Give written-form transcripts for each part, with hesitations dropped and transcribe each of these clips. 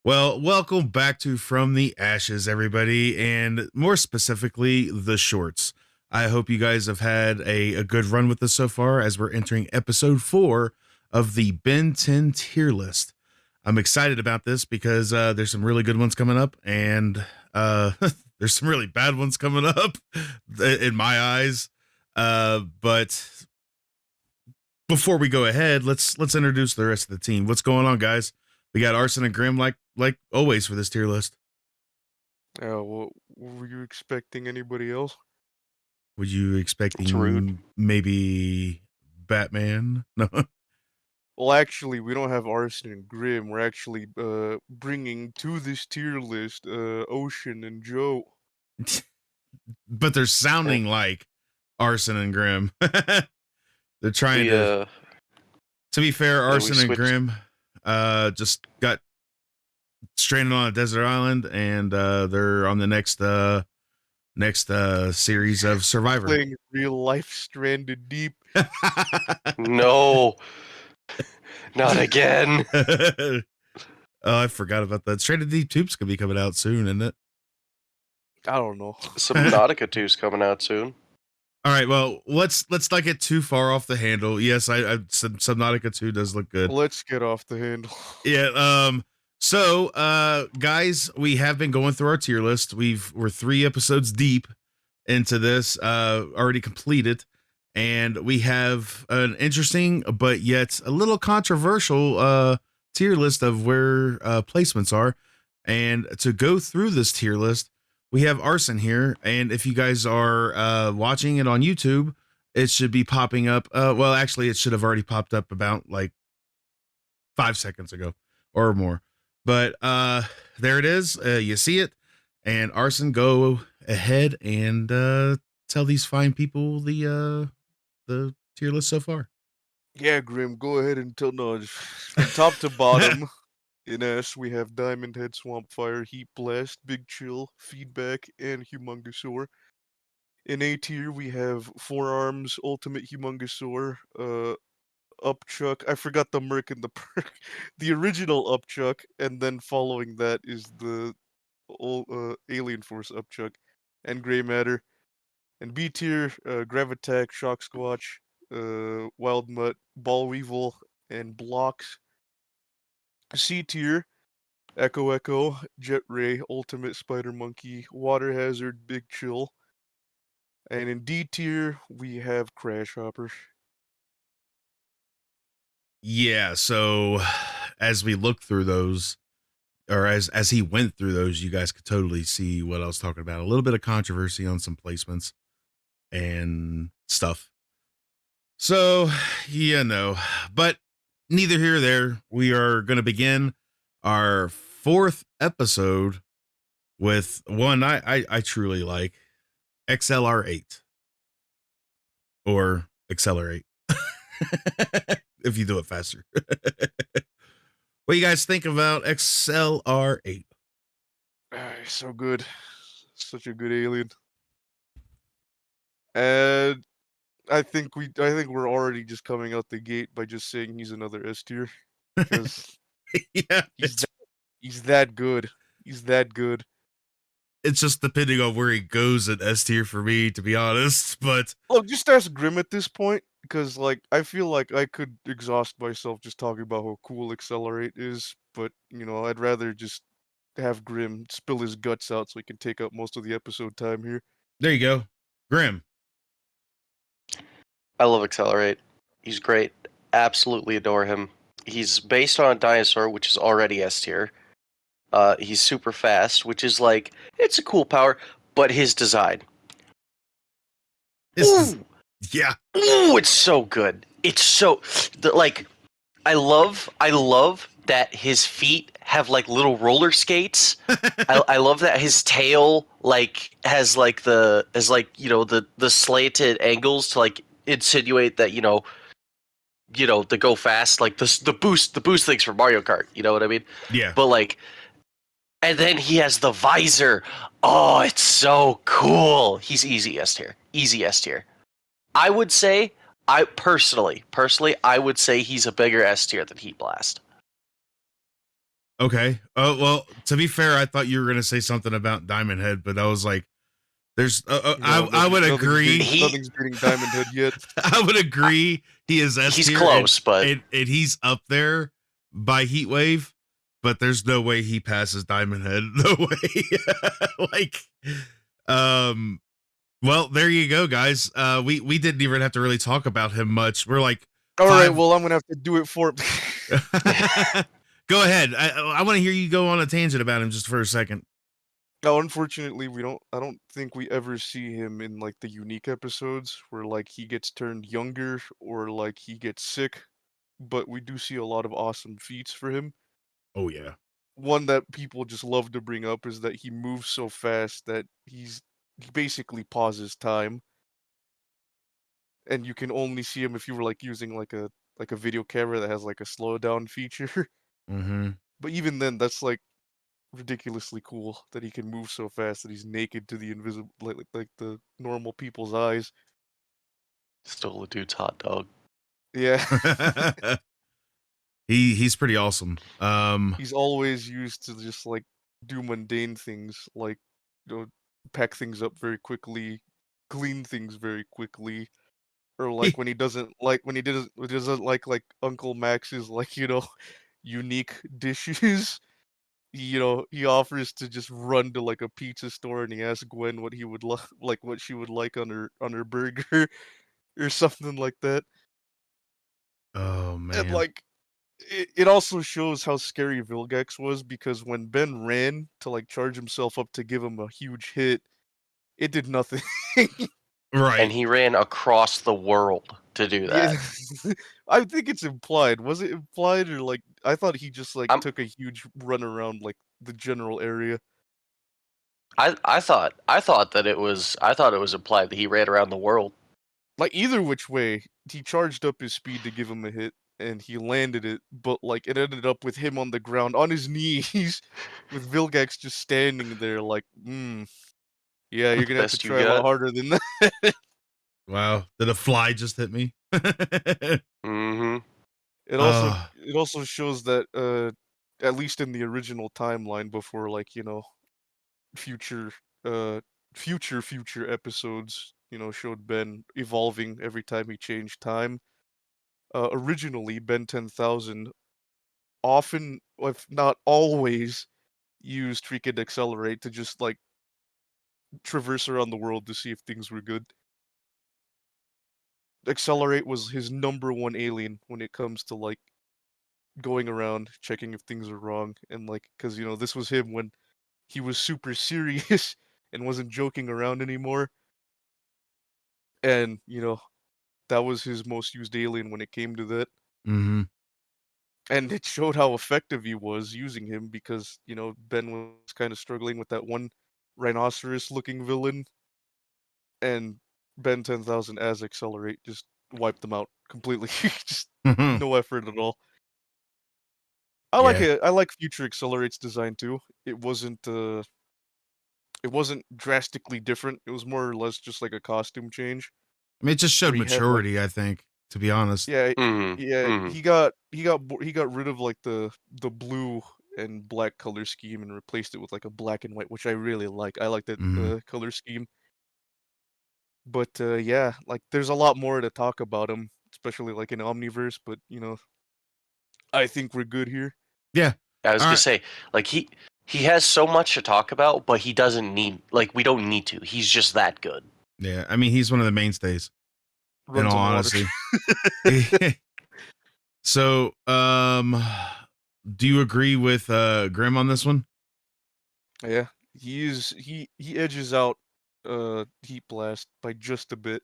Well, welcome back to From the Ashes, everybody, and more specifically, the shorts. I hope you guys have had a good run with this so far as we're entering episode 4 of the Ben 10 tier list. I'm excited about this because there's some really good ones coming up, and there's some really bad ones coming up in my eyes. But before we go ahead, let's introduce the rest of the team. What's going on, guys? We got Arson and Grim like always for this tier list. Well, were you expecting anybody else? Would you It's rude. expecting maybe Batman? No. Well, actually, we don't have Arson and Grim. We're actually bringing to this tier list Ocean and Joe. But they're sounding like Arson and Grim. They're trying to be fair, we Arson and switched. Grim just got stranded on a desert island and they're on the next series of Survivor. Playing real life Stranded Deep. No, not again. Oh, I forgot about that. Stranded Deep Tube's gonna be coming out soon, isn't it? I don't know. Subnautica 2's coming out soon. All right, well, let's not get too far off the handle. Yes, I Subnautica 2 does look good. Let's get off the handle. Yeah, so guys, we have been going through our tier list. We're 3 episodes deep into this, already completed, and we have an interesting but yet a little controversial tier list of where placements are. And to go through this tier list, we have Arson here, and if you guys are watching it on YouTube, it should be popping up. Well, actually, it should have already popped up about like 5 seconds ago or more. But there it is. You see it. And Arson, go ahead and tell these fine people the tier list so far. Yeah, Grim, go ahead and tell. No, from top to bottom. In S, we have Diamond Head, Swamp Fire, Heat Blast, Big Chill, Feedback, and Humongousaur. In A tier, we have Forearms, Ultimate Humongousaur, Upchuck. I forgot the Merc and the Perk. The original Upchuck, and then following that is the Alien Force Upchuck and Grey Matter. And B tier, Gravitack, Shock Squatch, Wild Mutt, Ball Weevil, and Blocks. C tier, Echo Echo, Jet Ray, Ultimate Spider Monkey, Water Hazard, Big Chill. And in D tier, we have Crash Hopper. Yeah, so as we look through those, or as he went through those, you guys could totally see what I was talking about. A little bit of controversy on some placements and stuff. So, yeah, no. But neither here nor there. We are going to begin our 4th episode with one I truly like, XLR8 or Accelerate. If you do it faster. What do you guys think about XLR8? So good. Such a good alien. And I think we're already just coming out the gate by just saying he's another S tier. Because Yeah, he's that good. He's that good. it's just depending on where he goes at S tier for me, to be honest. But Look, just ask Grim at this point, because like I feel like I could exhaust myself just talking about how cool Accelerate is, but I'd rather just have Grim spill his guts out so he can take up most of the episode time here. there you go. Grim. I love Accelerate. He's great. Absolutely adore him. He's based on a dinosaur, which is already S tier. He's super fast, which is like, it's a cool power, but his design. Yeah. Ooh, it's so good. It's so like, I love that his feet have like little roller skates. I love that his tail like has like the slanted angles to like insinuate that the go fast, like the boost things for Mario Kart. You know what I mean? Yeah. But like, and then he has the visor. Oh, it's so cool. He's easy S tier. Easy S tier. I would say, I personally, I would say he's a bigger S tier than Heat Blast. Okay. Oh well. To be fair, I thought you were gonna say something about Diamond Head, but I was like, "There's." No, I would agree. He nothing's beating Diamond Head yet. I would agree. He is S he's tier, close, but and he's up there by Heat Wave, but there's no way he passes Diamond Head. No way. Like, um. Well, there you go, guys. We didn't even have to really talk about him much. We're like All right, 5. well, I'm gonna have to do it for. Go ahead. I want to hear you go on a tangent about him just for a second. Now, unfortunately, I don't think we ever see him in like the unique episodes where like he gets turned younger or like he gets sick. But we do see a lot of awesome feats for him. Oh yeah. One that people just love to bring up is that he moves so fast that he basically pauses time, and you can only see him if you were like using like a video camera that has like a slow down feature. Mm-hmm. But even then, that's like ridiculously cool that he can move so fast that he's naked to the invisible like the normal people's eyes. stole a dude's hot dog. Yeah. He's pretty awesome. He's always used to just like do mundane things like pack things up very quickly, clean things very quickly, or like he, when he doesn't like Uncle Max's like unique dishes. He offers to just run to like a pizza store and he asks Gwen what he would like what she would like on her burger or something like that. oh And man. like it also shows how scary Vilgax was because when Ben ran to like charge himself up to give him a huge hit, it did nothing. And Right. he ran across the world to do Yeah, that. I think it's implied. Was it implied or like I thought he just like I'm took a huge run around like the general area. I thought that it was implied that he ran around the world. Like either which way, he charged up his speed to give him a hit and he landed it, but like it ended up with him on the ground on his knees with Vilgax just standing there like, yeah, you're gonna have to Best you try a lot got. harder than that. Wow. Did a fly just hit me? Mm-hmm. uh It also shows that at least in the original timeline before like, future uh future episodes, showed Ben evolving every time he changed time. Originally Ben 10,000 often, if not always, used Freaking Accelerate to just like traverse around the world to see if things were good. Accelerate was his number one alien when it comes to like going around checking if things are wrong and like because this was him when he was super serious and wasn't joking around anymore, and that was his most used alien when it came to that, mm-hmm. and it showed how effective he was using him because Ben was kind of struggling with that one rhinoceros looking villain, and Ben 10,000 as Accelerate just wiped them out completely. Just no effort at all. I like Yeah. it. I like Future Accelerate's design too. It wasn't drastically different. It was more or less just like a costume change I mean, it just where showed he had like, maturity, I think, to be honest. yeah, Mm-hmm. yeah, Mm-hmm. he got rid of like the blue and black color scheme and replaced it with like a black and white, which I really like. I like that Mm-hmm. color scheme. But yeah, like there's a lot more to talk about him, especially like in Omniverse, but I think we're good here. Yeah. I was All gonna right. say, like he has so much to talk about, but he doesn't need we don't need to. He's just that good. Yeah. I mean, he's one of the mainstays, in Runs all on water. honesty. So, do you agree with Grim on this one? Yeah, he edges out Heat Blast by just a bit.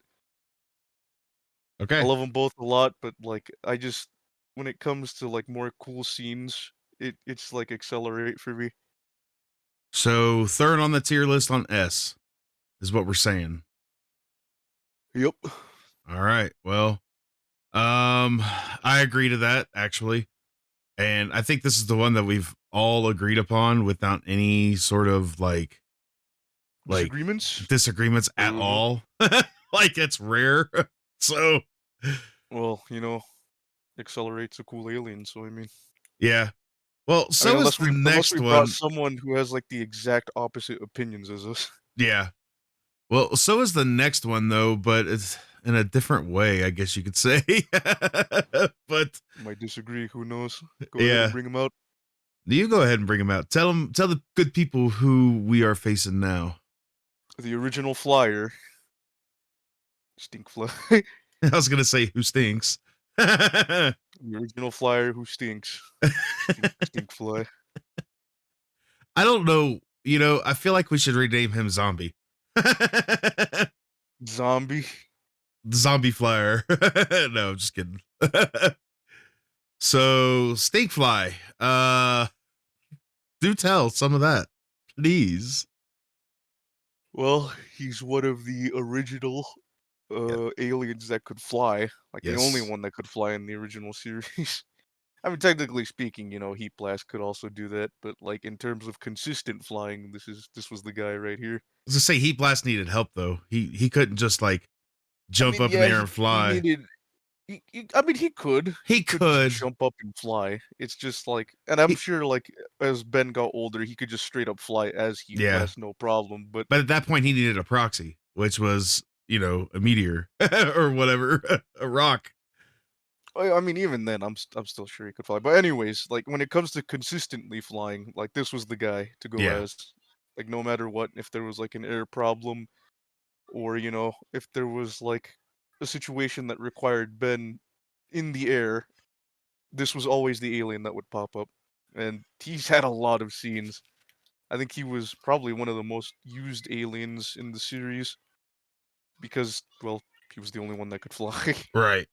I Okay. love them both a lot, but like I just when it comes to like more cool scenes, it's like Accelerate for me. So, third on the tier list on S is what we're saying. Yep. All right. Well, I agree to that actually. And I think this is the one that we've all agreed upon without any sort of like Disagreements? disagreements at Mm-hmm. all. Like it's rare. So, Well, Accelerate's a cool alien, so I mean. yeah. Well, I mean, so is the unless next we brought one. someone who has like the exact opposite opinions as us. Yeah. Well, so is the next one though, but it's in a different way, I guess you could say. But Might disagree. Who knows? Go ahead and yeah, bring him out. you go ahead and bring him out. Tell the good people who we are facing now. The original flyer, Stinkfly. I was gonna say who stinks. The original flyer who stinks. Stinkfly. I don't know. I feel like we should rename him Zombie. Zombie. Zombie Flyer. No, I'm just kidding. So Stinkfly, do tell some of that, please. Well, he's one of the original aliens that could fly. Like the only Yes. one that could fly in the original series. I mean, technically speaking, Heat Blast could also do that, but like in terms of consistent flying, this was the guy right here. I was gonna say Heat Blast needed help though. He couldn't just like I jump mean, up in yeah, the air and he fly. needed. I mean, he could. He Just could. jump up and fly. It's just like, and I'm He, sure like as Ben got older, he could just straight up fly as Heat yeah, Blast, no problem. But but at that point he needed a proxy, which was a meteor or whatever, a rock. I mean, even then, I'm still sure he could fly. But anyways, like when it comes to consistently flying, like this was the guy to go Yeah. as. Like no matter what, if there was like an air problem, or if there was like a situation that required Ben in the air, this was always the alien that would pop up. And he's had a lot of scenes. I think he was probably one of the most used aliens in the series because, well, he was the only one that could fly. Right.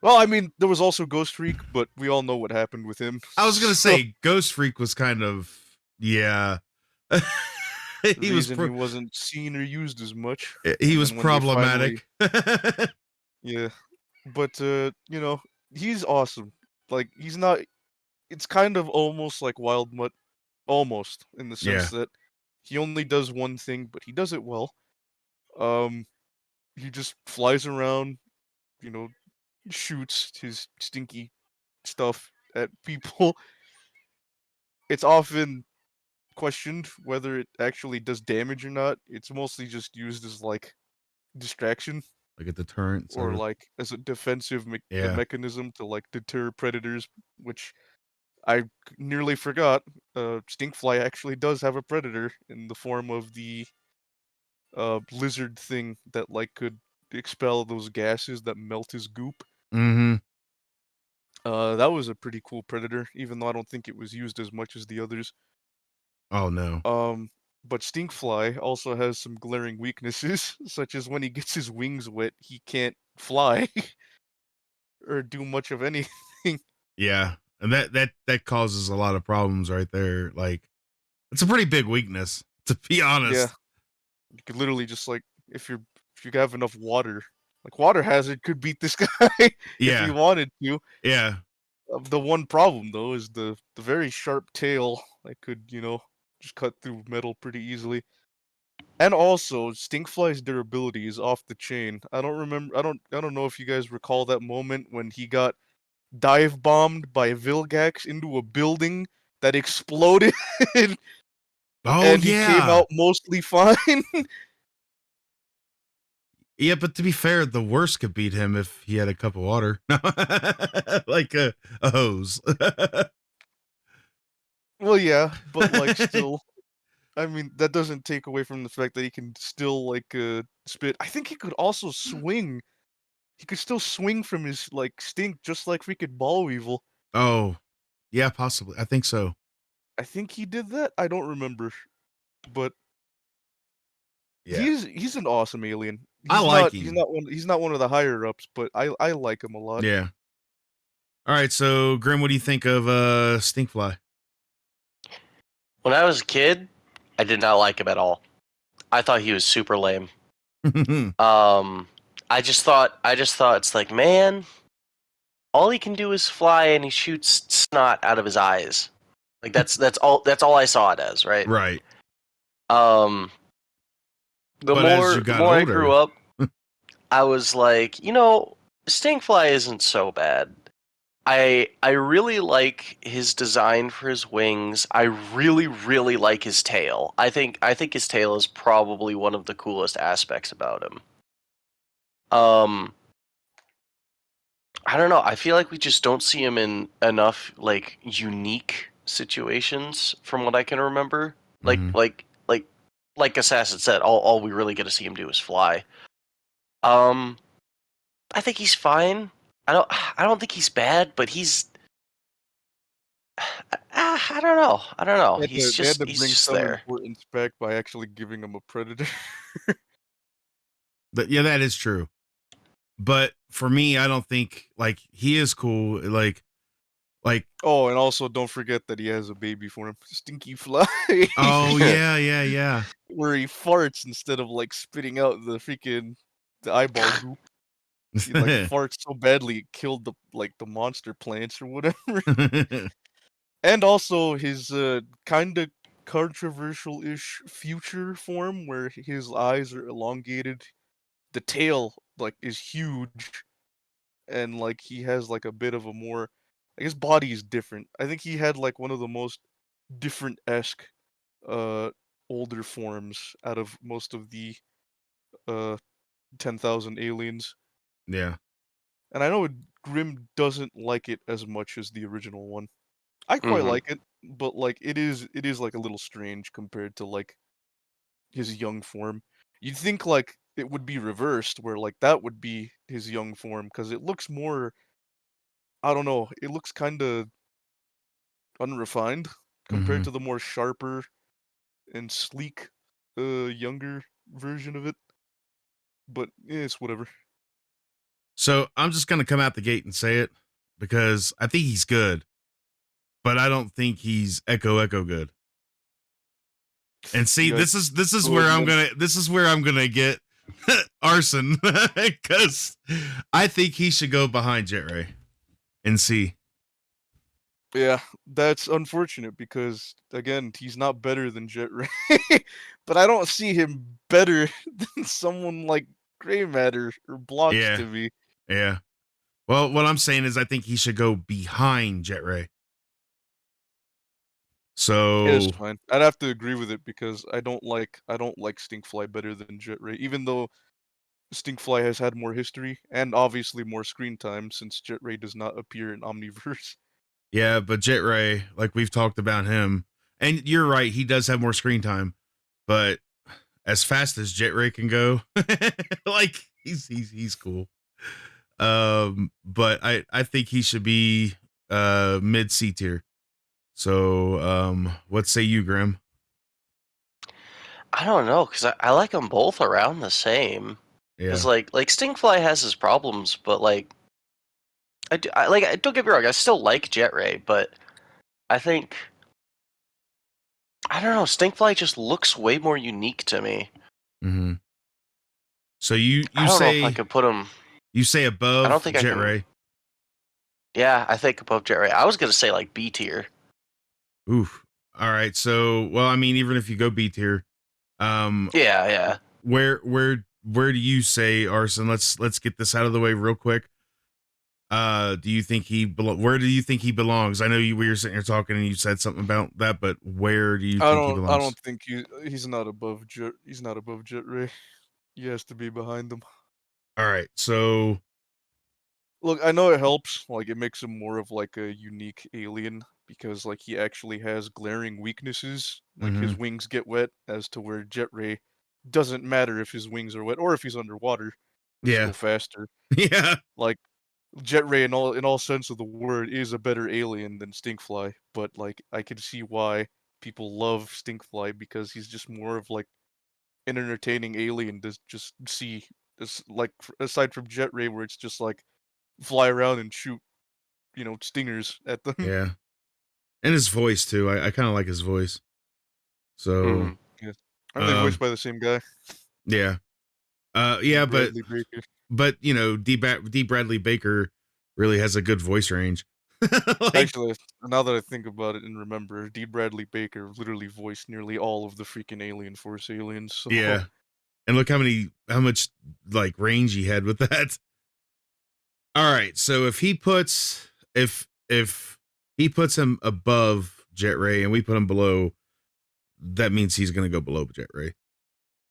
Well, I mean, there was also Ghost Freak, but we all know what happened with him. I was gonna So, say Ghost Freak was kind of the he was reason he wasn't seen or used as much. he And was then when they finally, problematic. yeah, but he's awesome. Like he's not. It's kind of almost like Wild Mutt, almost in the Yeah. sense that he only does one thing, but he does it well. Um, he just flies around, you know, shoots his stinky stuff at people. It's often questioned whether it actually does damage or not. It's mostly just used as like distraction Like a deterrent sort or of. like as a defensive Yeah. mechanism to like deter predators, which I nearly forgot. Stinkfly actually does have a predator in the form of the lizard thing that like could expel those gases that melt his goop. Mm-hmm. That was a pretty cool predator, even though I don't think it was used as much as the others. Oh no. But Stinkfly also has some glaring weaknesses, such as when he gets his wings wet, he can't fly or do much of anything. Yeah. And that causes a lot of problems right there. Like it's a pretty big weakness, to be Yeah, honest. you could literally just like if you have enough water, like Water Hazard could beat this guy if he Yeah. wanted to. Yeah. The one problem though is the very sharp tail that could just cut through metal pretty easily. And also, Stinkfly's durability is off the chain. I don't remember. I don't know if you guys recall that moment when he got dive bombed by Vilgax into a building that exploded, Oh and he came yeah. out mostly fine. Yeah, but to be fair, the worst could beat him if he had a cup of water. Like a hose. Well, yeah, but like still, I mean that doesn't take away from the fact that he can still like spit. I think he could also swing. He could still swing from his like stink, just like freaking Ball Weevil. Oh, yeah, possibly. I think so. I think he did that. I don't remember, but Yeah. he's an awesome alien. I like him. He's not one of the higher ups, but I like him a lot. Yeah. All right, so Grim, what do you think of Stinkfly? When I was a kid, I did not like him at all. I thought he was super lame. I just thought it's like, man, all he can do is fly and he shoots snot out of his eyes. Like that's all I saw it as, right? Right. The But as you the got more I older, grew up, I was like, Stinkfly isn't so bad. I really like his design for his wings. I really, really like his tail. I think his tail is probably one of the coolest aspects about him. I don't know. I feel like we just don't see him in enough like unique situations from what I can remember. Like Mhm. like like like Assassin said, all we really get to see him do is fly. Um I think he's fine. I don't think he's bad, but he's I don't know. I don't know. They had to He's bring just some there. importance back by actually giving him a predator. But yeah, that is true. But for me, I don't think like he is cool. Like Oh, and also don't forget that he has a baby for him, Stinky Fly, oh yeah. where he farts instead of like spitting out the eyeball goop. He like farts so badly it killed the monster plants or whatever. And also his kind of controversial-ish future form where his eyes are elongated. The tail like is huge, and like he has like a bit of a more, I guess, body is different. I think he had like one of the most different-esque uh older forms out of most of the uh 10,000 aliens. Yeah. And I know Grimm doesn't like it as much as the original one. I quite Hmm. like it, but like it is like a little strange compared to like his young form. You'd think like it would be reversed, where like that would be his young form, because it looks more, I don't know, it looks kind of unrefined compared Hmm. to the more sharper and sleek younger version of it. But it's whatever. So I'm just gonna come out the gate and say it because I think he's good, but I don't think he's Echo good. And see, Yeah, this is go where ahead, I'm man. gonna this is where I'm gonna get Arson because I think he should go behind Jet Ray and see. Yeah, that's unfortunate because again, he's not better than Jet Ray, but I don't see him better than someone like Gray Matter or Blocks Yeah, to me. yeah. Well, what I'm saying is I think he should go behind Jet Ray. It is So fine. I'd have to agree with it because I don't like Stinkfly better than Jet Ray, even though Stinkfly has had more history and obviously more screen time since Jet Ray does not appear in Omniverse. yeah, but Jet Ray, like we've talked about him, and you're right, he does have more screen time, but as fast as Jet Ray can go, like he's cool. But I think he should be mid C tier. So what say you, Grim? I don't know because I like them both around the same. Because Yeah. like Stinkfly has his problems, but like don't get me wrong, I still like Jet Ray, but I think I don't know, Stinkfly just looks way more unique to me. Mm-hmm. So you I you don't know if I say could put him. you say I don't above think I Jet can. Ray. Yeah, I think above Jet Ray. I was gonna say like B tier. Oof. All right. So well, I mean, even if you go B tier, um, Yeah, yeah. where do you say Arson? Let's get this out of the way real quick. Do you think where do you think he belongs? I know we were sitting here talking and you said something about that, but where do you I think he don't I belongs? don't think he's not above Jet Ray. He has to be behind him. All right. So Look, I know it helps, like it makes him more of like a unique alien because like he actually has glaring weaknesses. Like his mhm. wings get wet, as to where Jet Ray doesn't matter if his wings are wet or if he's underwater. He'll just Yeah. go faster. Yeah. Like Jet Ray in all sense of the word is a better alien than Stinkfly, but like I can see why people love Stinkfly because he's just more of like an entertaining alien to just see. It's like aside from Jet Ray where it's just like fly around and shoot, stingers at them. Yeah. And his voice too. I kind of like his voice. So Hmm. Yes. Aren't they voiced um by the same guy? yeah. D. Yeah, Bradley Baker. but D Bradley Baker really has a good voice range. Like Actually, now that I think about it and remember, D. Bradley Baker literally voiced nearly all of the freaking Alien Force aliens, so yeah. And look how much like range he had with that. All right. So if he puts if he puts him above Jet Ray and we put him below, that means he's gonna go below Jet Ray.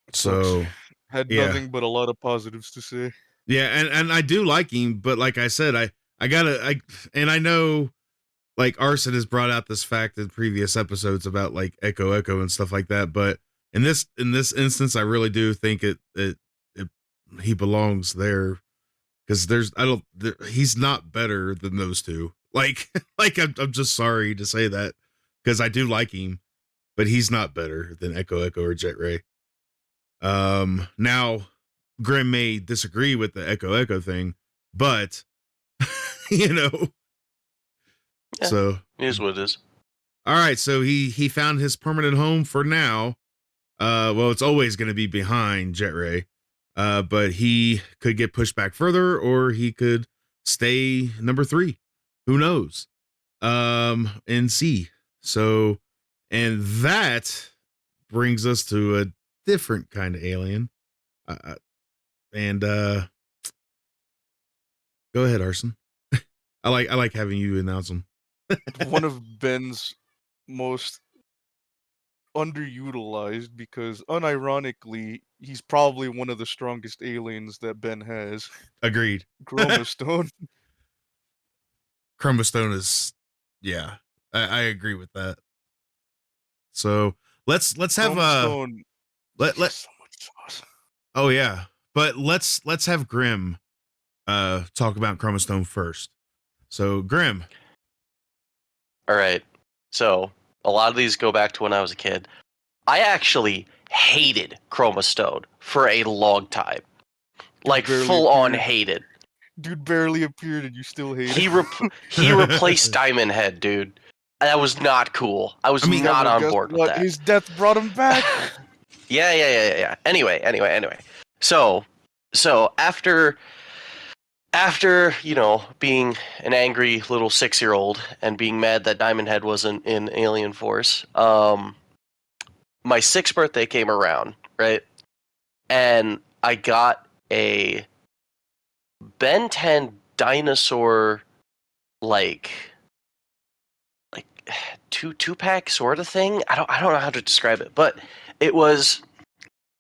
It sucks. So Had yeah. nothing but a lot of positives to say. Yeah, and I do like him, but like I said, I know like Arson has brought out this fact in previous episodes about like Echo and stuff like that, but in this instance, I really do think it he belongs there because he's not better than those two. Like I'm just sorry to say that because I do like him, but he's not better than Echo or Jet Ray. Now Grim may disagree with the Echo thing, but you know, Yeah, so it is what it is. all right. So he found his permanent home for now. Well, it's always going to be behind Jet Ray, but he could get pushed back further, or he could stay number 3. Who knows? In C. So, and that brings us to a different kind of alien. And go ahead, Arson. I like having you announce them. One of Ben's most underutilized because unironically he's probably one of the strongest aliens that Ben has. Agreed. Chromastone. Chromastone is, yeah, I agree with that. So let's have Chromastone let so much sauce. oh yeah, but let's have Grim talk about Chromastone first. So Grim. All right. So a lot of these go back to when I was a kid. I actually hated Chromastone for a long time. Like barely full on appeared. hated. Dude barely appeared and you still hate He him. he replaced Diamond Head, dude. That was not cool. I was I mean, not Well, on guess board with what? that. His death brought him back. Yeah. Anyway. So after being an angry little 6-year-old and being mad that Diamond Head wasn't in Alien Force, my 6th birthday came around, right? And I got a Ben 10 dinosaur like two-pack sort of thing. I don't know how to describe it, but it was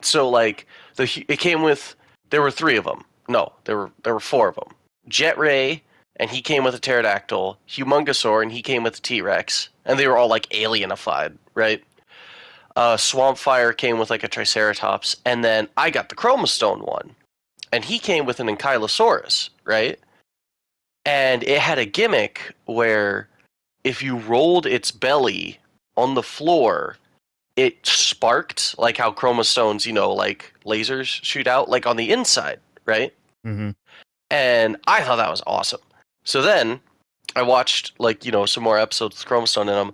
so like it came with, there were 3 of them. No, there were 4 of them. Jet Ray, and he came with a pterodactyl. Humongosaur, and he came with a T-Rex, and they were all like alienified, right? Swampfire came with like a Triceratops, and then I got the Chromastone one, and he came with an Ankylosaurus, right? And it had a gimmick where if you rolled its belly on the floor, it sparked, like how chromostones, like lasers shoot out, like on the inside, right? Mm-hmm. And I thought that was awesome. So then I watched, like, some more episodes with Chromastone in them,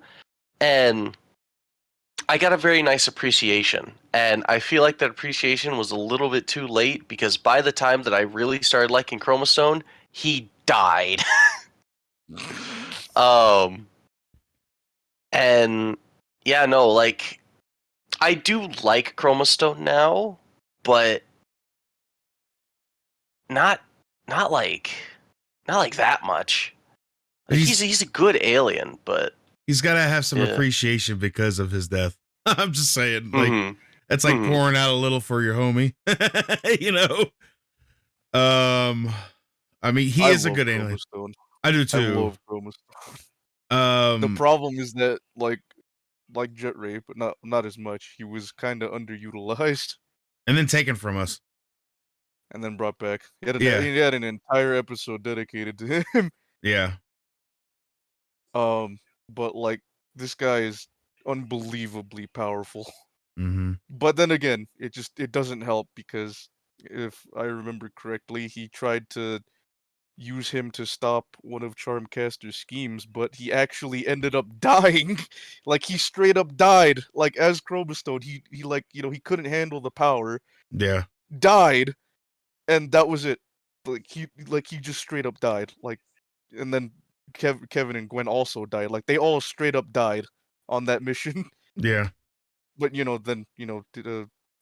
and I got a very nice appreciation. And I feel like that appreciation was a little bit too late because by the time that I really started liking Chromastone, he died. And yeah, no, like, I do like Chromastone now, but not like that much. Like, he's a good alien, but he's got to have some yeah. appreciation because of his death. I'm just saying, like it's like Mhm. pouring out a little for your homie. I mean, he is a good alien. Chromastone. I do I too. love Chromastone. The problem is that like Jet Ray, but not as much. He was kind of underutilized and then taken from us. and then brought back. He had an entire episode dedicated to him. Yeah. But like this guy is unbelievably powerful. Mm-hmm. But then again, it doesn't help because if I remember correctly, he tried to use him to stop one of Charmcaster's schemes, but he actually ended up dying. Like he straight up died. Like as Chromastone, he like, he couldn't handle the power, Yeah. died, and that was it. Like he just straight up died. Like, and then Kevin and Gwen also died. Like they all straight up died on that mission. Yeah. But then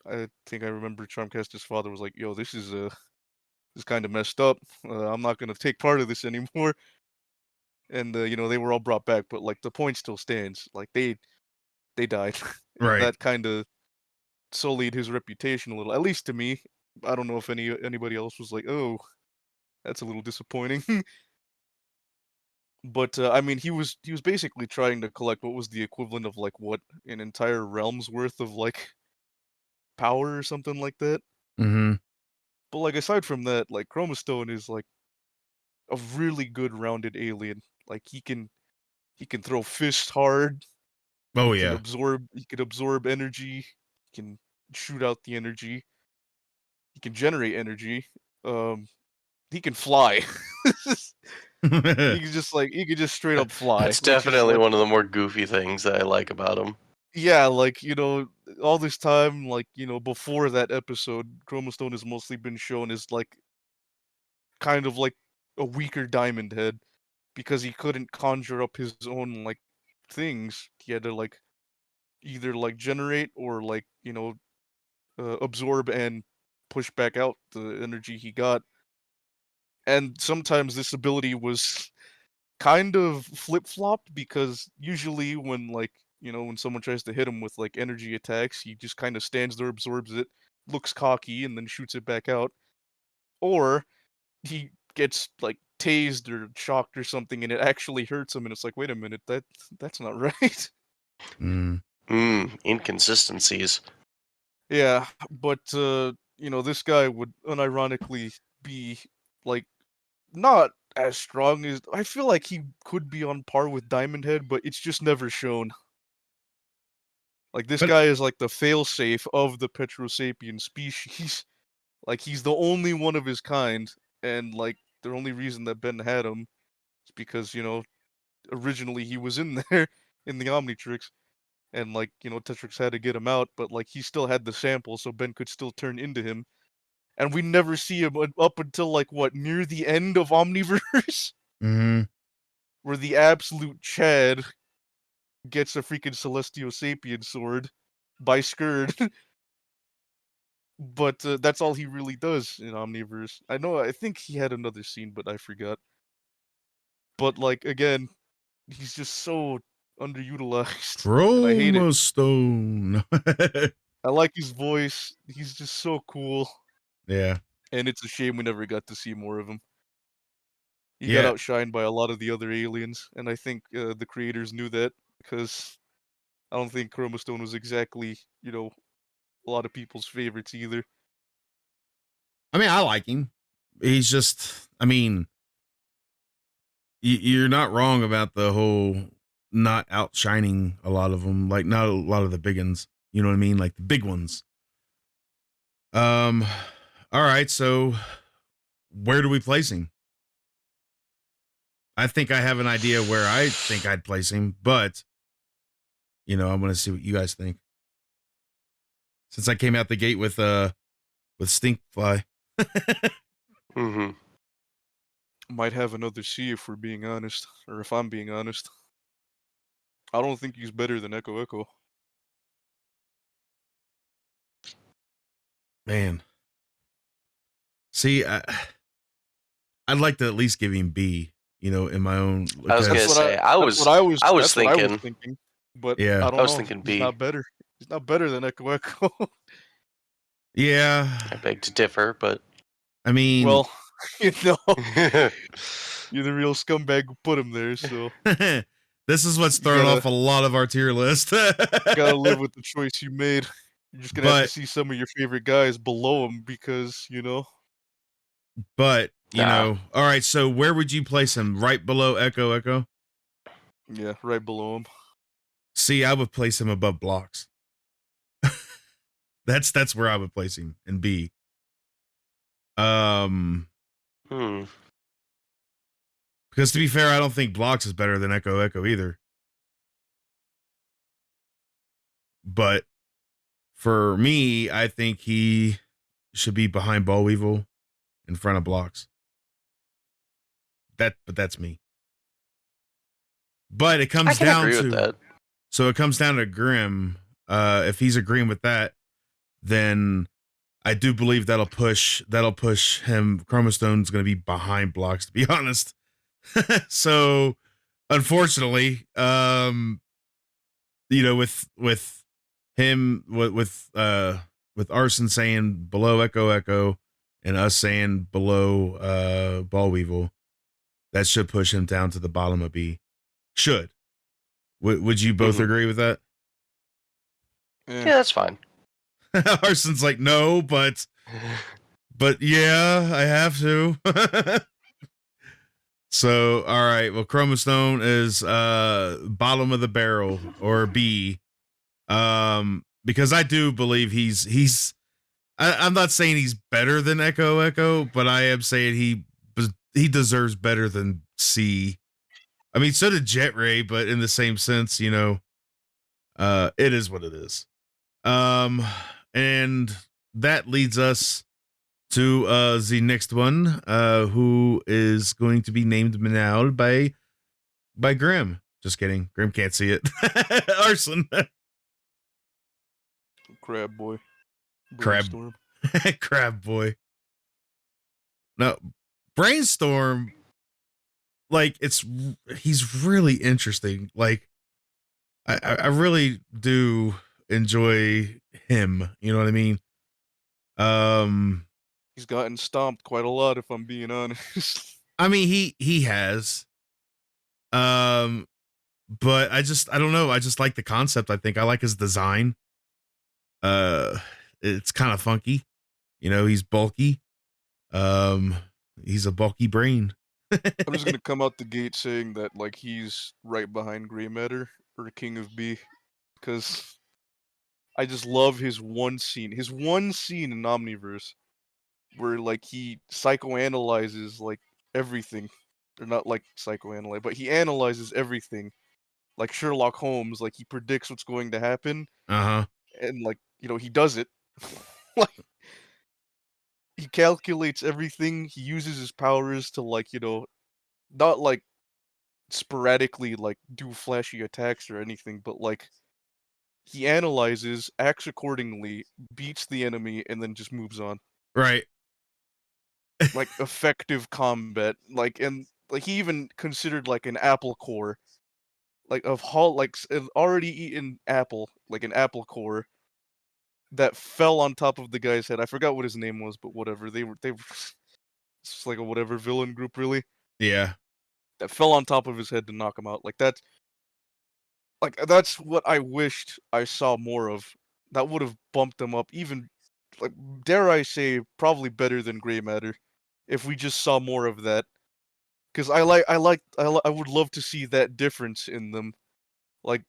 I think I remember Charmcaster's father was like, "Yo, this is kind of messed up. I'm not gonna take part of this anymore." and they were all brought back, but like the point still stands. Like they died, and Right. that kind of sullied his reputation a little. At least to me. I don't know if anybody else was like, oh, that's a little disappointing. But I mean, he was basically trying to collect what was the equivalent of like what an entire realm's worth of like power or something like that. Mm-hmm. But like aside from that, like Chroma Stone is like a really good rounded alien. Like he can throw fists hard. Oh He can yeah. absorb energy. He can shoot out the energy. He can generate energy. Um, he can fly. He could just straight up fly, That's which is definitely like one of the more goofy things that I like about him. yeah, like all this time, like before that episode, Chroma Stone has mostly been shown as like kind of like a weaker Diamond Head because he couldn't conjure up his own like things. He had to like either like generate or like absorb and push back out the energy he got. And sometimes this ability was kind of flip-flopped because usually when like when someone tries to hit him with like energy attacks, he just kind of stands there, absorbs it, looks cocky, and then shoots it back out. Or he gets like tased or shocked or something, and it actually hurts him, and it's like, wait a minute, that's not right. Mm. Inconsistencies. Yeah, but this guy would unironically be like not as strong as I feel like he could be on par with Diamond Head, but it's just never shown. Like this But guy is like the failsafe of the Petrosapien species. Like he's the only one of his kind, and like the only reason that Ben had him is because originally he was in there in the Omnitrix, and like Tetrix had to get him out, but like he still had the sample, so Ben could still turn into him. And we never see him up until like what near the end of Omniverse, mm-hmm. where the absolute Chad gets a freaking Celestial Sapien sword by Scourge. But that's all he really does in Omniverse. I think he had another scene, but I forgot. But like again, he's just so underutilized, and I hate it. Chroma Stone. I like his voice. He's just so cool, Yeah. and it's a shame we never got to see more of him. He got Yeah. outshined by a lot of the other aliens, and I think the creators knew that because I don't think Chroma Stone was exactly a lot of people's favorites either. I mean, I like him. He's just, I mean, you're not wrong about the whole not outshining a lot of them, like not a lot of the big ones. You know what I mean? Like the big ones. Um, all right. So where do we place him? I think I have an idea where I think I'd place him, but I want to see what you guys think. Since I came out the gate with Stinkfly. Mm-hmm. Might have another C if we're being honest, or if I'm being honest. I don't think he's better than Echo Echo. Man. See, I'd like to at least give him B, in my own. I was gonna because- say I was That's what I was thinking. thinking, but Yeah. I don't I was know. thinking He's B. not better. He's not better than Echo Echo. Yeah. I beg to differ, but I mean, Well, you're the real scumbag who put him there, so this is what's You thrown gotta- off a lot of our tier list. you gotta live with the choice you made. You're just gonna have to But- see some of your favorite guys below him because But, Nah. all right, so where would you place him? Right below Echo Echo? yeah, right below him. See, I would place him above Blocks. That's where I would place him in B. Hmm. Because to be fair, I don't think Blocks is better than Echo Echo either. But for me, I think he should be behind Ball Weevil, in front of Blocks. But that's me. But it comes I can down agree to with that. So it comes down to Grim. If he's agreeing with that, then I do believe that'll push him. Chroma Stone's going to be behind Blocks, to be honest. So unfortunately, with him with Arson saying below Echo Echo and us saying below Ball Weevil, that should push him down to the bottom of B. Should. Would you both agree with that? Yeah, that's fine. Arson's like, no, but yeah, I have to. So, all right. Well, Chromostone is bottom of the barrel or B. Because I do believe I'm not saying he's better than Echo Echo, but I am saying he deserves better than C. I mean, so did Jet Ray, but in the same sense, it is what it is. And that leads us to the next one, who is going to be named now by Grim. Just kidding. Grim can't see it. Arson. Crab boy. Crab. Brainstorm. Crab boy. No, Brainstorm, like, he's really interesting. Like, I really do enjoy him. You know what I mean? He's gotten stomped quite a lot, if I'm being honest. I mean, he has. But I don't know. I just like the concept. I think I like his design. It's kind of funky. He's bulky. He's a bulky brain. I'm just gonna come out the gate saying that like he's right behind Grey Matter or King of B, because I just love his one scene in Omniverse where like he psychoanalyzes like everything, or not like psychoanalyze, but he analyzes everything like Sherlock Holmes. Like he predicts what's going to happen, Uh-huh. and like he does it. Like he calculates everything. He uses his powers to like not like sporadically like do flashy attacks or anything, but like he analyzes, acts accordingly, beats the enemy, and then just moves on. Right. Like effective combat, like, and like he even considered like an apple core, like of an already eaten apple, like an apple core that fell on top of the guy's head. I forgot what his name was, but whatever. They were it's just like a whatever villain group, really, Yeah. that fell on top of his head to knock him out. That's what I wished I saw more of. That would have bumped them up even, like, dare I say, probably better than Grey Matter, if we just saw more of that. Because I would love to see that difference in them. Like,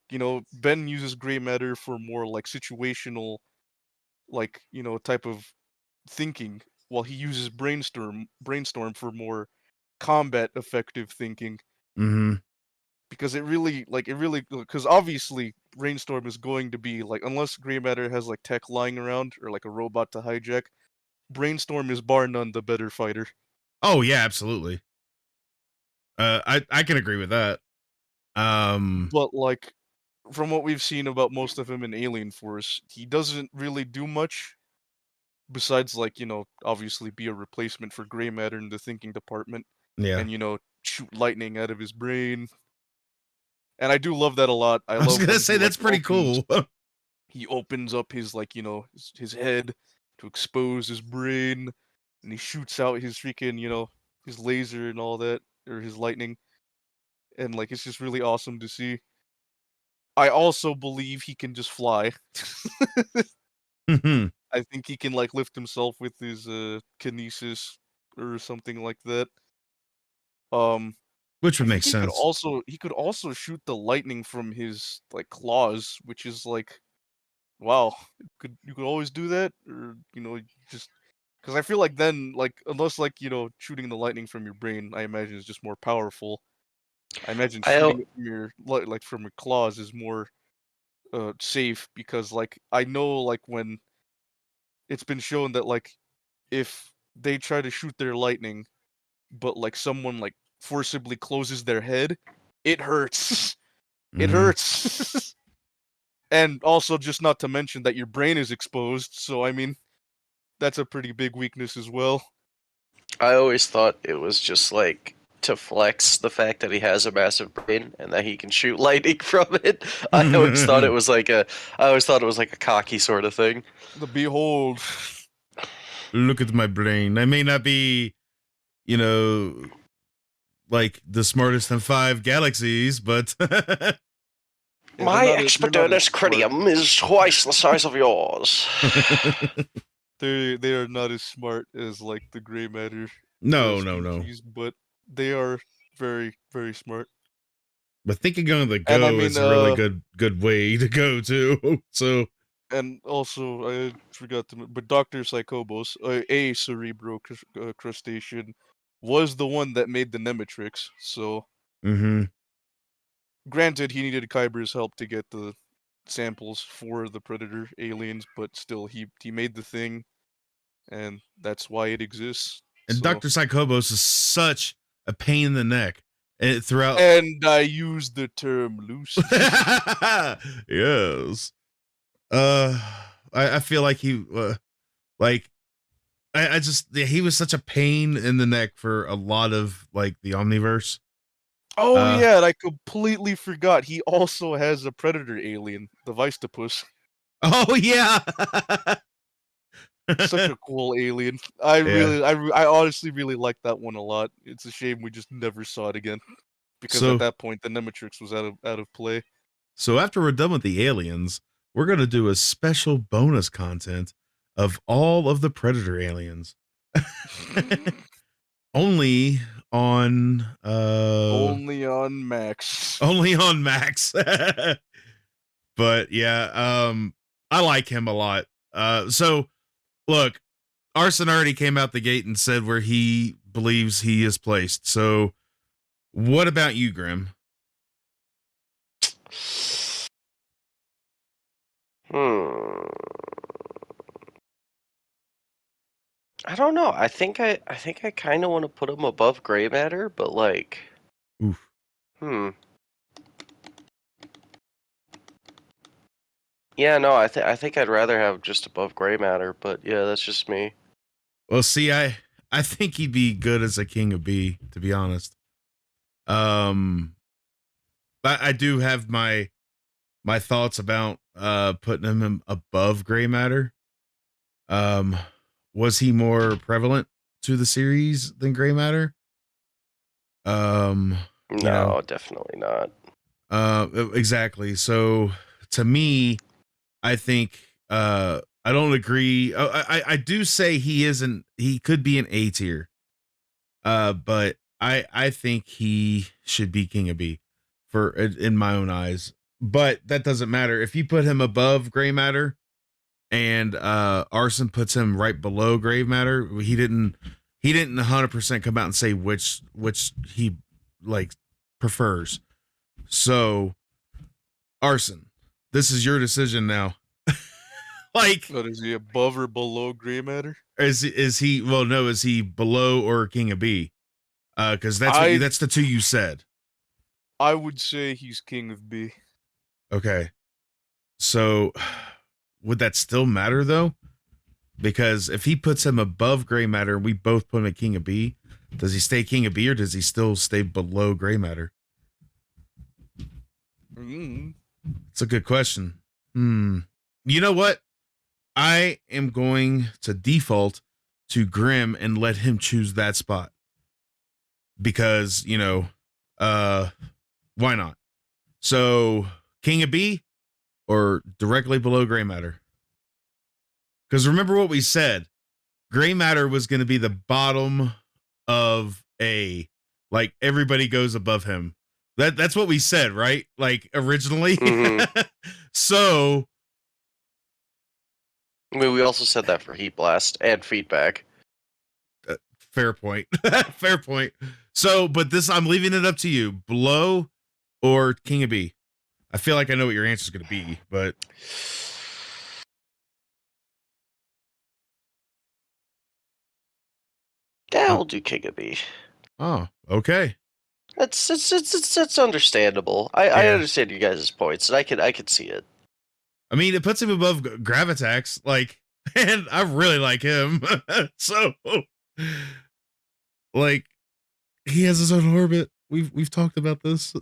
Ben uses Grey Matter for more like situational, like, type of thinking, while he uses Brainstorm for more combat effective thinking. Mm-hmm. Because because obviously Brainstorm is going to be like, unless Grey Matter has like tech lying around or like a robot to hijack, Brainstorm is bar none the better fighter. Oh yeah, absolutely. I can agree with that. But like, from what we've seen about most of him in Alien Force, he doesn't really do much besides like, obviously be a replacement for Grey Matter in the thinking department, yeah. and shoot lightning out of his brain. And I do love that a lot. I was love gonna when say he, that's like, pretty cool. he opens up his like his head to expose his brain, and he shoots out his freaking his laser and all that, or his lightning, and like it's just really awesome to see. I also believe he can just fly. Mhm. I think he can like lift himself with his kinesis or something like that. Which I would make think sense. he could also shoot the lightning from his like claws, which is like, wow, you could always do that, or just because I feel like then, like, unless like shooting the lightning from your brain, I imagine is just more powerful. I imagine I shooting it from your like from your claws is more safe, because like I know like when it's been shown that like if they try to shoot their lightning, but like someone like forcibly closes their head, it hurts. It Mhm. hurts. And also, just not to mention that your brain is exposed, so I mean, that's a pretty big weakness as well. always thought it was just like to flex the fact that he has a massive brain and that he can shoot lightning from it. I always thought it was like a cocky sort of thing. The behold. Look at my brain. I may not be, you know, like the smartest in 5 galaxies, but Yeah, My they're not as expidernis smart. cranium is twice the size of yours. They are not as smart as like the gray matter no. species, but they are very, very smart. But thinking on the And I go mean, is a really good way to go too. So and also I forgot to, but Doctor Psychobos, a cerebro crustacean, was the one that made the Nematrix. So granted, he needed Kyber's help to get the samples for the Predator aliens, but still, he made the thing, and that's why it exists. and So, Dr. Psychobos is such a pain in the neck. And throughout and I use the term loosely. yes. I feel like he like I just he was such a pain in the neck for a lot of like the Omniverse. Oh yeah, and I completely forgot. He also has a Predator alien, the Vicetopus. Oh yeah. Such a cool alien. I honestly really like that one a lot. It's a shame we just never saw it again, because So- at that point the Nematrix was out of play. So after we're done with the aliens, we're gonna do a special bonus content of all of the Predator aliens. Only on Only on Max. only on Max. But yeah, I like him a lot. So look, Arson already came out the gate and said where he believes he is placed. So what about you, Grim? I don't know. I think I kind of want to put him above gray matter, but like, Oof. Yeah, no, I think I'd rather have just above gray matter, but yeah, that's just me. Well, see, I think he'd be good as a king of B, to be honest. I do have my thoughts about putting him above gray matter. Was he more prevalent to the series than gray matter? No, definitely not. Exactly. So to me, I think I don't agree. I do say he could be an A tier. But I think he should be king of B for in my own eyes. But that doesn't matter. If you put him above gray matter and Arson puts him right below gray matter, he didn't 100% come out and say which he like prefers. So Arson, this is your decision now. Like, But is he above or below gray matter? is he well no, is he below or king of B? Because that's the 2 you said. I would say he's king of B. Okay. So would that still matter though? Because if he puts him above gray matter and we both put him at king of B, does he stay king of B or does he still stay below gray matter? It's a good question. You know what? I am going to default to Grim and let him choose that spot. Because, why not? So, king of B or directly below gray matter? Because remember what we said. Gray matter was going to be the bottom of A. Like, everybody goes above him. That's what we said, right? Like, originally. So, I mean, we also said that for Heat Blast and Feedback. fair point. Fair point. So, but this, I'm leaving it up to you. Below or king of B? I feel like I know what your answer is going to be, but Yeah, we'll do King of B. oh, okay. That's understandable. I understand you guys' points, and I could see it. I mean, it puts him above Gravitax, like, and I really like him. So, like, he has his own orbit. We've talked about this,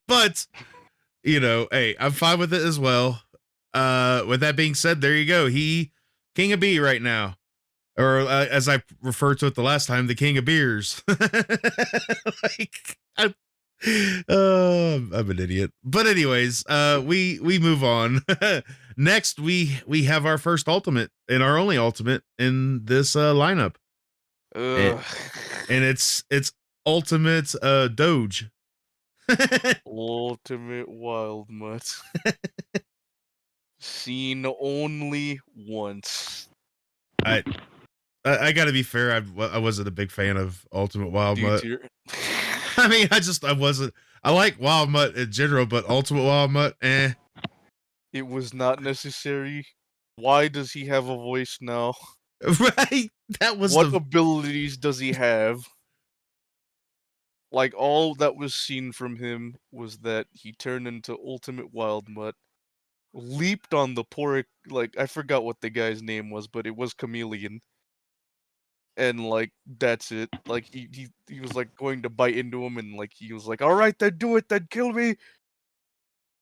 but hey, I'm fine with it as well. With that being said, there you go. He King of B right now, or as I referred to it the last time, the King of Beers. Like, I'm an idiot. But anyways, we move on. Next, we have our first ultimate and our only ultimate in this lineup, and, Ugh. and it's ultimate Doge. Ultimate Wild Mutt. Seen only once. I gotta be fair. I wasn't a big fan of Ultimate Wild D Mutt. tier. I mean, I wasn't. I like Wild Mutt in general, but Ultimate Wild Mutt, eh. It was not necessary. Why does he have a voice now? Right? That was What the abilities does he have? Like, all that was seen from him was that he turned into Ultimate Wild Mutt, leaped on the poor, like, I forgot what the guy's name was, but it was Chameleon. And, like, that's it. Like, he was, like, going to bite into him, and, like, he was like, alright, then do it, then kill me!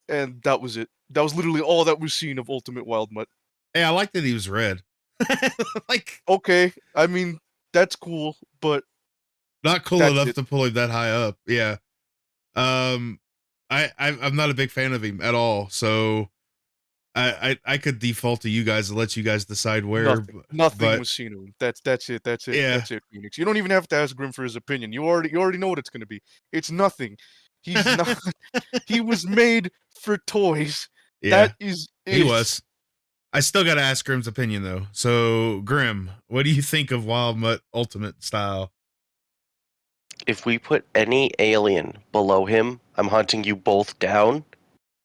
And that was it. That was literally all that was seen of Ultimate Wild Mutt. Hey, I like that he was red. Like, Okay, I mean, that's cool, but not cool that's enough it. to pull him that high up. Yeah. I'm not a big fan of him at all. So I could default to you guys and let you guys decide where. Nothing but was seen of him. That's it. Yeah. That's it, Phoenix. You don't even have to ask Grim for his opinion. You already know what it's gonna be. It's nothing. He's not. He was made for toys. Yeah, That is it. he was. I still got to ask Grim's opinion though. So Grim, what do you think of Wild Mutt Ultimate style? If we put any alien below him, I'm hunting you both down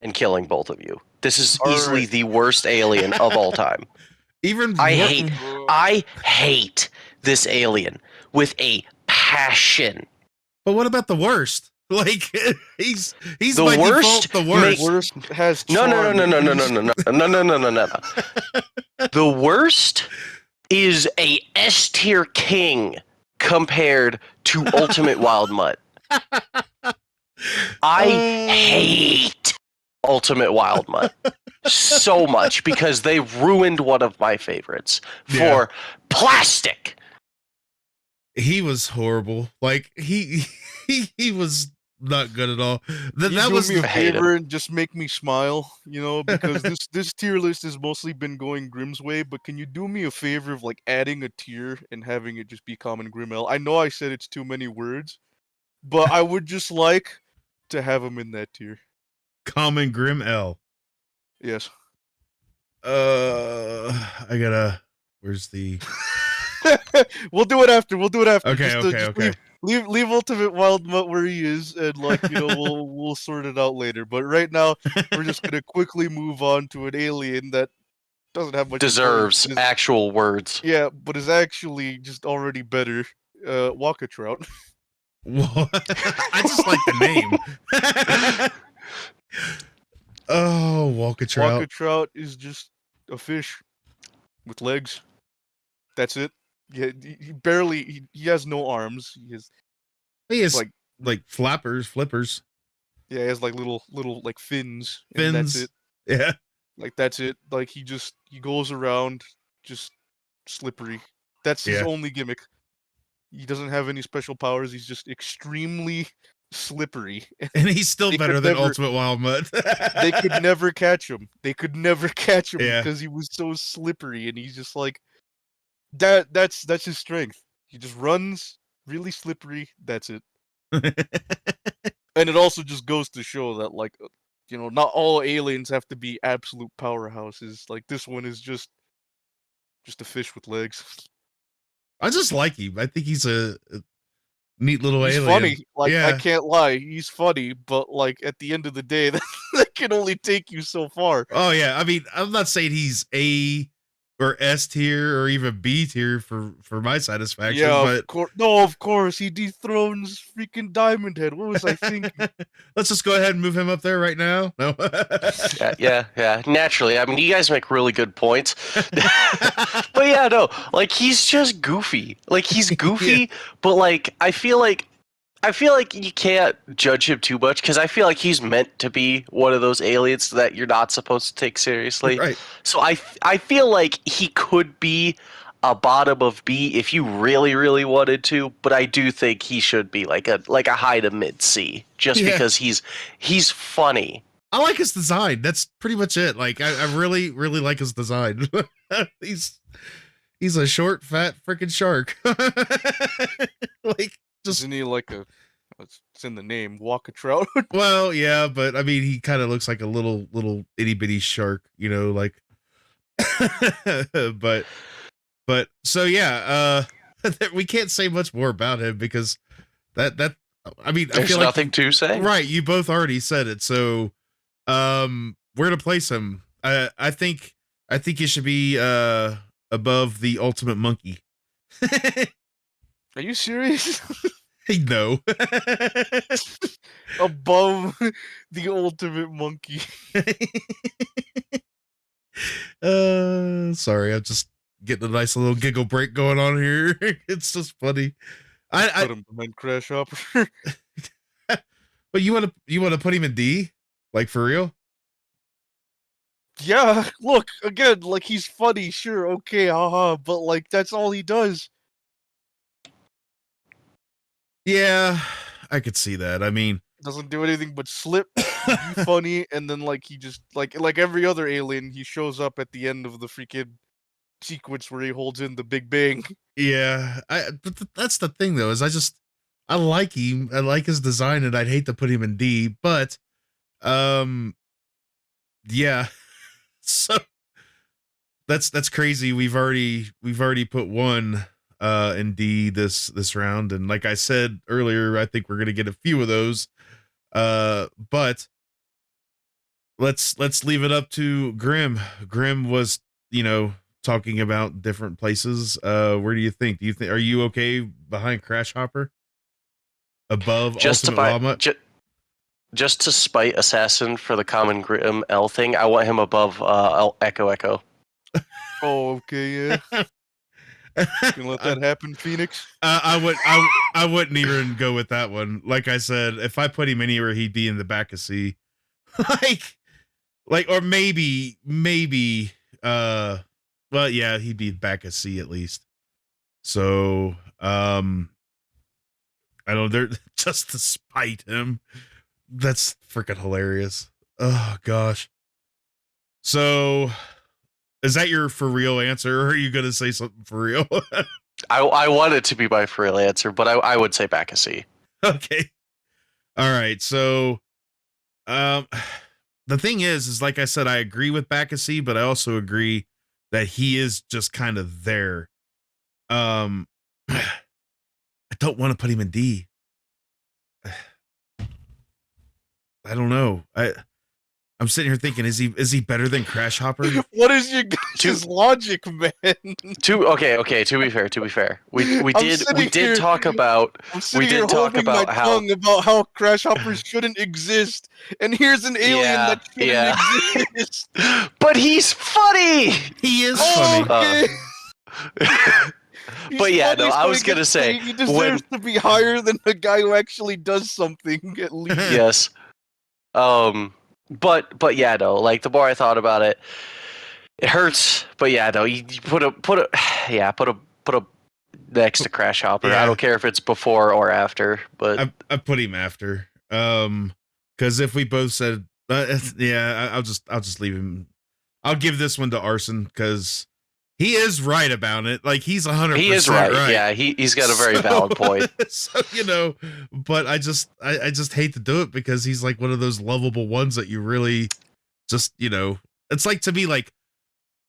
and killing both of you. This is easily Alright. the worst alien of all time. Even I wor- hate this alien with a passion. But what about the worst? Like he's The by worst default the worst. Worst has No, charm. no. The worst is a S tier king compared to Ultimate Wild Mutt. I hate Ultimate Wild Mutt so much because they ruined one of my favorites for plastic. He was horrible. Like he was not good at all. That was me a I hate favor and just make me smile, because this tier list has mostly been going Grim's way. But can you do me a favor of like adding a tier and having it just be Common Grim L? I know I said it's too many words, but I would just like to have him in that tier. Common Grim L. Yes. I gotta. Where's the? We'll do it after. Okay, okay. Leave Ultimate Wild Mutt where he is, and we'll sort it out later. But right now, we're just gonna quickly move on to an alien that doesn't have much Deserves importance. actual words. Yeah, but is actually just already better. Waka Trout. Well, I just like the name. Oh, Waka Trout. Waka Trout is just a fish with legs. That's it. Yeah, he barely. He has no arms. He has like flippers. Yeah, he has like little like fins. And that's it. Yeah. Like that's it. Like he goes around just slippery. That's his only gimmick. He doesn't have any special powers. He's just extremely slippery. And he's still better than Ultimate Wild Mutt. They could never catch him. Because he was so slippery, and he's just like that's his strength. He just runs really slippery. That's it. And it also just goes to show that not all aliens have to be absolute powerhouses. Like this one is just a fish with legs. I just like him. I think he's a neat little He's alien. funny. I can't lie. He's funny, but at the end of the day, that can only take you so far. Oh yeah. I mean, I'm not saying he's A or S tier or even B tier for my satisfaction. Yeah, but of course he dethrones freaking Diamond Head. What was I thinking? Let's just go ahead and move him up there right now. No. yeah. Naturally, I mean, you guys make really good points. But yeah, no, he's just goofy. He's goofy, but I feel like I feel like you can't judge him too much because I feel like he's meant to be one of those aliens that you're not supposed to take seriously. Right. So I feel like he could be a bottom of B if you really really wanted to, but I do think he should be like a high to mid C just Yeah. because he's funny. I like his design. That's pretty much it. Like I really, really like his design. he's a short, fat freaking shark. Like just Isn't he like it's in the name, walk a trout? well, yeah, but I mean he kind of looks like a little itty bitty shark, you know, like but so yeah, we can't say much more about him because that I mean I There's feel like nothing to say. right, you both already said it. So where to place him? I think he should be above the ultimate monkey. Are you serious? No. Above the ultimate monkey. Sorry, I'm just getting a nice little giggle break going on here. It's just funny. Put him behind Crash Hopper. But you want to put him in D, like for real? Yeah, look, again, like he's funny, sure, okay, haha, but like that's all he does. Yeah, I could see that. I mean, Doesn't do anything but slip, be funny, and then like he just like every other alien, he shows up at the end of the freaking sequence where he holds in the Big Bang. yeah, that's the thing though, is I like him. I like his design and I'd hate to put him in D, but yeah. So that's crazy. We've already put one in D this round, and like I said earlier, I think we're gonna get a few of those. But let's leave it up to Grim. Grim was, talking about different places. Where do you think? Are you okay behind Crash Hopper? Above Just Ultimate Llama? just to spite Assassin for the common Grim L thing, I want him above Echo. Oh, okay, yeah. You can let that happen, Phoenix. I wouldn't even go with that one. Like I said, if I put him anywhere, he'd be in the back of C. like, or maybe, well, yeah, he'd be back of C at least. So, I don't. They're just to spite him. That's freaking hilarious. Oh gosh. So, is that your for real answer, or are you gonna say something for real? I want it to be my for real answer, but I would say back a C. Okay. All right. So, the thing is like I said, I agree with Bacchusy, but I also agree that he is just kind of there. I don't want to put him in D. I don't know. I'm sitting here thinking, is he better than Crash Hopper? What is your guys' logic, man? Okay. To be fair, we did here- talk about I'm sitting here holding my tongue about how Crash Hoppers shouldn't exist, and here's an alien that shouldn't exist. But he's funny. He is funny. Okay. But yeah, funny, no, so I was he gonna gets say he deserves to be higher than the guy who actually does something at least. yes. But yeah, no, like the more I thought about it, it hurts. But yeah, no, you put a next to Crash Hopper. Yeah. I don't care if it's before or after, but I put him after. Because if we both said, yeah, I'll just leave him. I'll give this one to Arson because he is right about it. Like he's 100%. he is right. Yeah, he's got a very valid point. So but I just hate to do it because he's like one of those lovable ones that you really just it's like to be like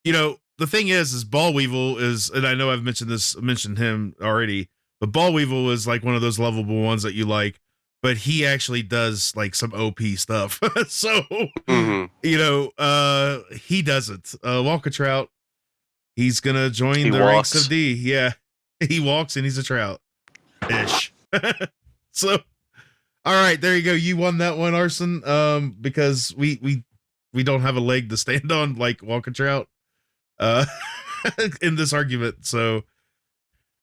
the thing is Ball Weevil is, and I know I've mentioned him already, but Ball Weevil is like one of those lovable ones that you like, but he actually does like some OP stuff. So he doesn't. Walker Trout, he's gonna join the ranks of D. Yeah, he walks and he's a trout ish. So, all right, there you go. You won that one, Arson. Because we don't have a leg to stand on like Walker Trout. In this argument. So,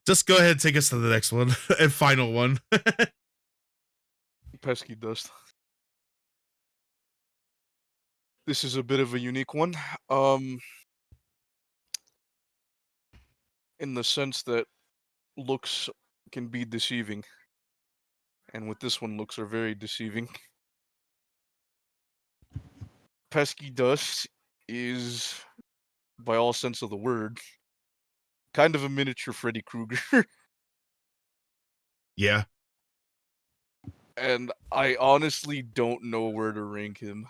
just go ahead and take us to the next one and final one. pesky dust. This is a bit of a unique one. In the sense that looks can be deceiving. And with this one, looks are very deceiving. Pesky dust is, by all sense of the word, kind of a miniature Freddy Krueger. Yeah. And I honestly don't know where to rank him.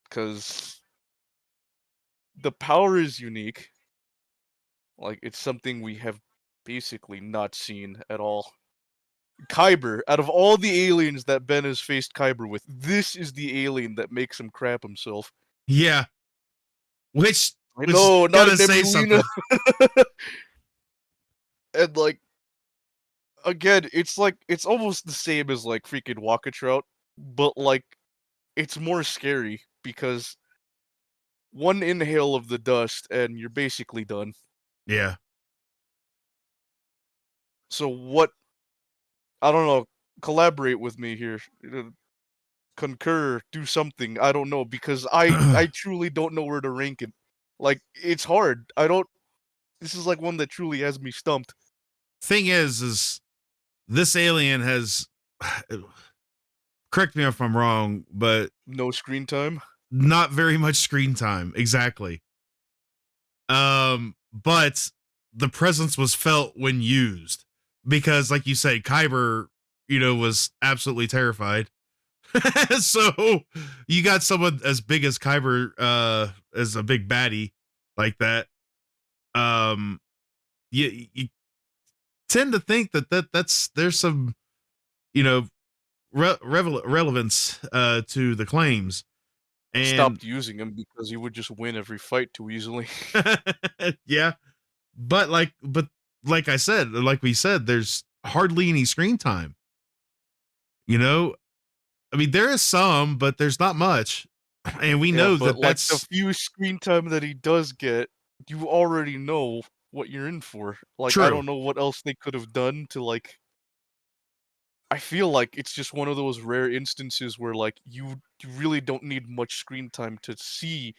Because the power is unique. Like, it's something we have basically not seen at all. Kyber, out of all the aliens that Ben has faced Kyber with, this is the alien that makes him crap himself. Yeah. Which I know, not gotta say Nebulina. something. And like, again, it's almost the same as like freaking Walkatrout, but like, it's more scary because one inhale of the dust and you're basically done. Yeah. So what? I don't know. Collaborate with me here. Concur. Do something. I don't know because I truly don't know where to rank it. Like, it's hard. I don't. This is like one that truly has me stumped. Thing is this alien has, correct me if I'm wrong, but No screen time. not very much screen time. Exactly. But the presence was felt when used because, like you say, Kyber, was absolutely terrified. So you got someone as big as Kyber, as a big baddie like that. You tend to think that's there's some, relevance to the claims. And Stopped using him because he would just win every fight too easily. yeah, but like I said, like we said, there's hardly any screen time. I mean, there is some, but there's not much, and we know but that like the that's few screen time that he does get, you already know what you're in for. Like, I true. don't know what else they could have done to like. I feel like it's just one of those rare instances where like you really don't need much screen time to see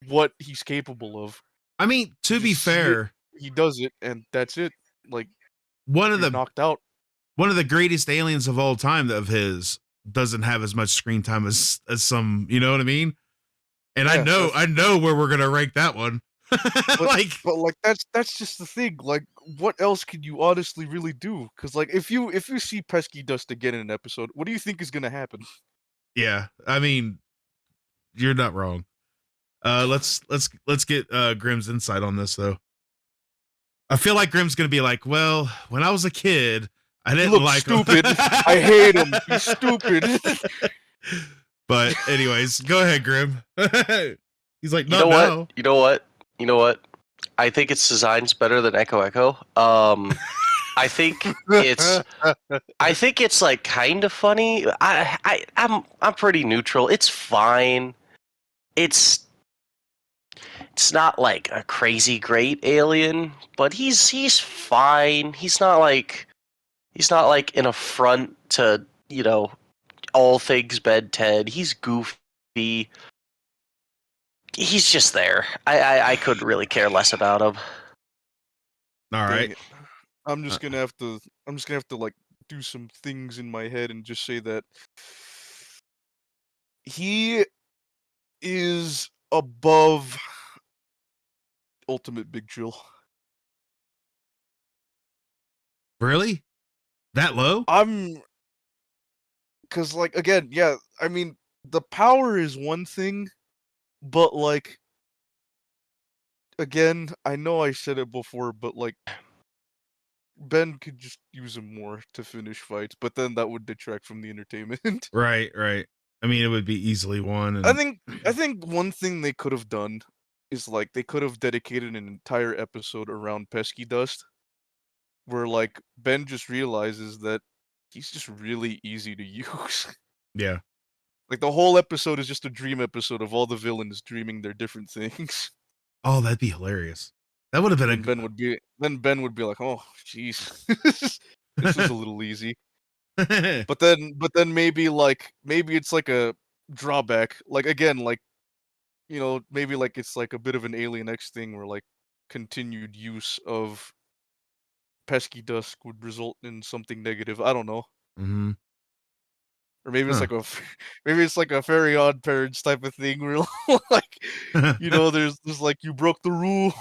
what he's capable of. I mean, You to be just see it, fair, he does it, and that's it. Like, one of you're the knocked out. one of the greatest aliens of all time of his doesn't have as much screen time as some, you know what I mean? And Yeah, I know where we're gonna rank that one. but Like, like that's just the thing. Like, what else can you honestly really do? Because like, if you see Pesky Dust again in an episode, what do you think is gonna happen? yeah, I mean, you're not wrong. Let's get Grimm's insight on this though. I feel like Grimm's gonna be like, well, when I was a kid, I He didn't looks like him. stupid. I hate him. He's stupid. But anyways, go ahead, Grimm. He's like, You no, know what? no. You know what? You know what? I think its design's better than Echo Echo. I think it's like kind of funny. I'm pretty neutral. It's fine. It's not like a crazy great alien, but he's fine. He's not like an affront to, all things Ben 10. He's goofy. He's just there. I could really care less about him. All Dang right. it. I'm just gonna have to like do some things in my head and just say that he is above Ultimate Big Chill. Really? That low? I'm because like again, yeah, I mean the power is one thing, but like again, I know I said it before, but like Ben could just use him more to finish fights, but then that would detract from the entertainment. Right, right. I mean, it would be easily one. I And think one thing they could have done is like they could have dedicated an entire episode around Pesky Dust, where like Ben just realizes that he's just really easy to use. yeah. Like the whole episode is just a dream episode of all the villains dreaming their different things. Oh, that'd be hilarious. That would have been Then Ben would be like, "Oh, jeez, this is a little easy." But then maybe it's like a drawback. Like again, like maybe like it's like a bit of an Alien X thing where like continued use of pesky dusk would result in something negative. I don't know. hmm Or maybe it's Huh. like maybe it's like a Very Odd Parents type of thing where like there's like you broke the rules.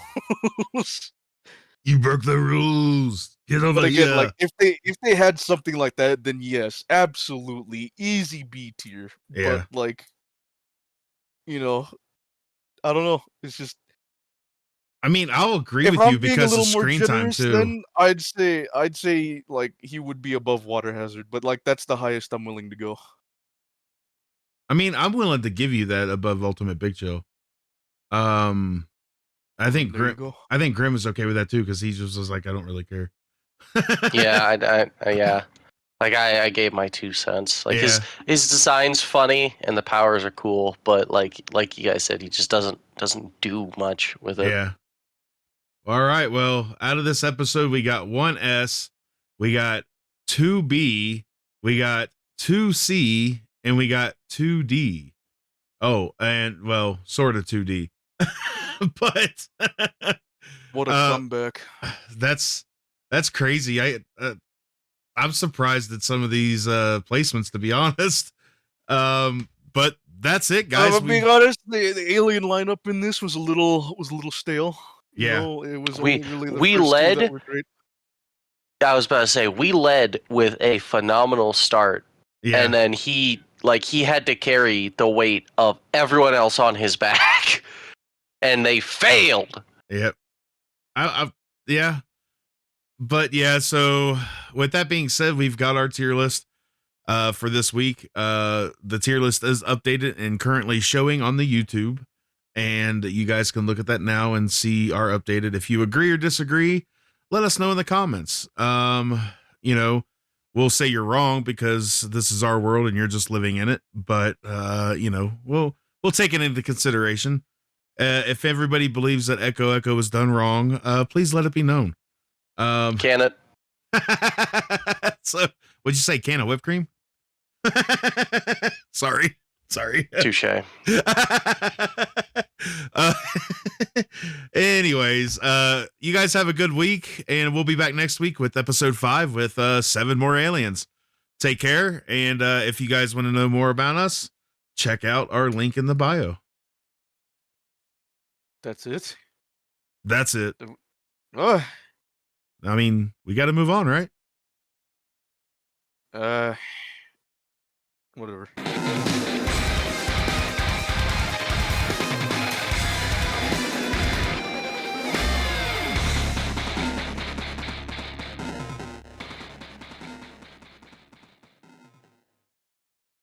You broke the rules. Get But over again, like here. if they had something like that, then yes, absolutely easy B tier. But Yeah. like, I don't know. It's just I mean, I'll agree if with you I'm being a because of little more screen time generous, too. then I'd say like he would be above Water Hazard, but like that's the highest I'm willing to go. I mean, I'm willing to give you that above Ultimate Big Chill. Um, I think There you Grim. go. I think Grim is okay with that too because he just was like, I don't really care. Yeah, yeah. Like I gave my 2 cents. Like Yeah. his design's funny and the powers are cool, but like you guys said, he just doesn't do much with it. Yeah. All right. Well, out of this episode, we got 1S, we got 2B, we got 2C, and we got 2D. Oh, and well, sort of 2D. But What a uh comeback. that's crazy. I'm surprised at some of these placements, to be honest. But that's it, guys. I'm being honest, the alien lineup in this was a little stale. Yeah. It was We only really the we first two that led. were great. I was about to say we led with a phenomenal start, Yeah. and then he had to carry the weight of everyone else on his back, and they failed. Yep. Yeah. But yeah, so with that being said, we've got our tier list for this week. The tier list is updated and currently showing on the YouTube, and you guys can look at that now and see our updated. If you agree or disagree, let us know in the comments. We'll say you're wrong because this is our world and you're just living in it, but we'll take it into consideration. If everybody believes that Echo was done wrong, please let it be known. Can it? So, what'd you say? Can of whipped cream? Sorry. Touche. uh, anyways, you guys have a good week, and we'll be back next week with episode 5 with 7 more aliens. Take care, and if you guys want to know more about us, check out our link in the bio. That's it. That's it. Oh, I mean, we got to move on, right? whatever.